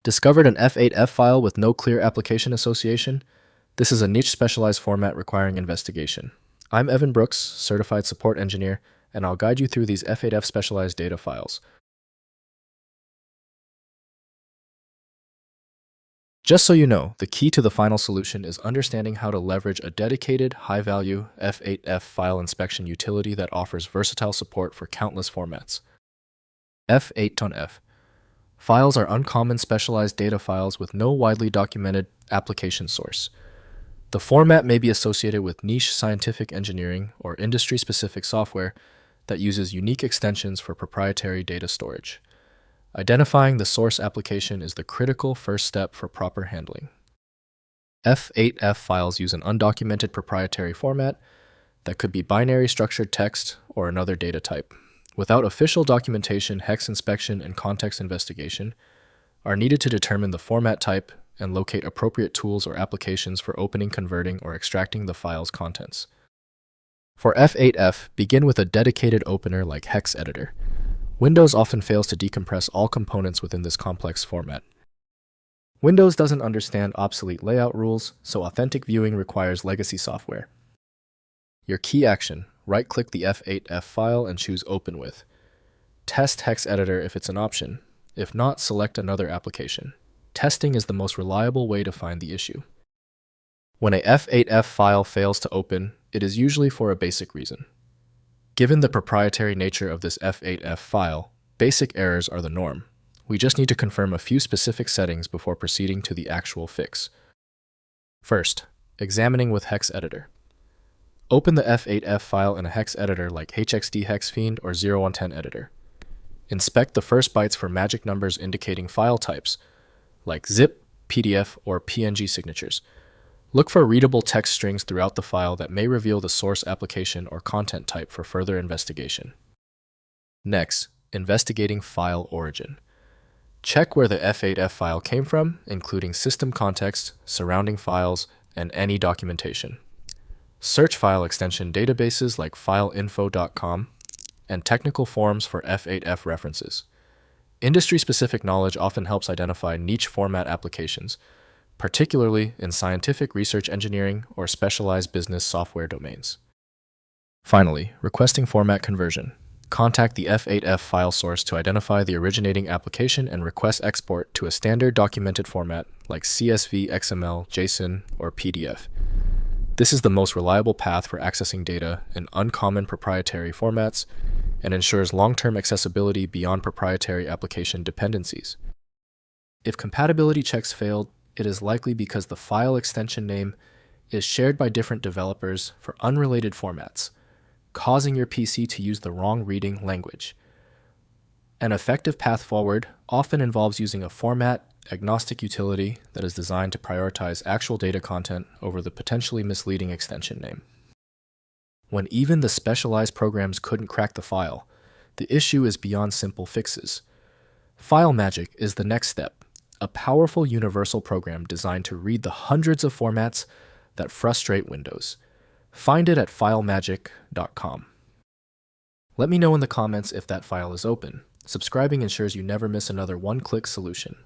Discovered an F8F file with no clear application association? This is a niche specialized format requiring investigation. I'm Evan Brooks, Certified Support Engineer, and I'll guide you through these F8F specialized data files. Just so you know, the key to the final solution is understanding how to leverage a dedicated, high-value F8F file inspection utility that offers versatile support for countless formats. F8F. Files are uncommon specialized data files with no widely documented application source. The format may be associated with niche scientific engineering or industry-specific software that uses unique extensions for proprietary data storage. Identifying the source application is the critical first step for proper handling. F8F files use an undocumented proprietary format that could be binary structured text or another data type. Without official documentation, hex inspection and context investigation are needed to determine the format type and locate appropriate tools or applications for opening, converting, or extracting the file's contents. For F8F, begin with a dedicated opener like Hex Editor. Windows often fails to decompress all components within this complex format. Windows doesn't understand obsolete layout rules, so authentic viewing requires legacy software. Your key action: right-click the F8F file and choose Open With. Test Hex Editor if it's an option. If not, select another application. Testing is the most reliable way to find the issue. When a F8F file fails to open, it is usually for a basic reason. Given the proprietary nature of this F8F file, basic errors are the norm. We just need to confirm a few specific settings before proceeding to the actual fix. First, examining with Hex Editor. Open the F8F file in a hex editor like HXD HexFiend or 0110 editor. Inspect the first bytes for magic numbers indicating file types, like zip, PDF, or PNG signatures. Look for readable text strings throughout the file that may reveal the source application or content type for further investigation. Next, investigating file origin. Check where the F8F file came from, including system context, surrounding files, and any documentation. Search file extension databases like fileinfo.com and technical forums for F8F references. Industry-specific knowledge often helps identify niche format applications, particularly in scientific research engineering or specialized business software domains. Finally, requesting format conversion. Contact the F8F file source to identify the originating application and request export to a standard documented format like CSV, XML, JSON, or PDF. This is the most reliable path for accessing data in uncommon proprietary formats and ensures long-term accessibility beyond proprietary application dependencies. If compatibility checks failed, it is likely because the file extension name is shared by different developers for unrelated formats, causing your PC to use the wrong reading language. An effective path forward often involves using a format-agnostic utility that is designed to prioritize actual data content over the potentially misleading extension name. When even the specialized programs couldn't crack the file, the issue is beyond simple fixes. File Magic is the next step, a powerful universal program designed to read the hundreds of formats that frustrate Windows. Find it at filemagic.com. Let me know in the comments if that file is open. Subscribing ensures you never miss another one-click solution.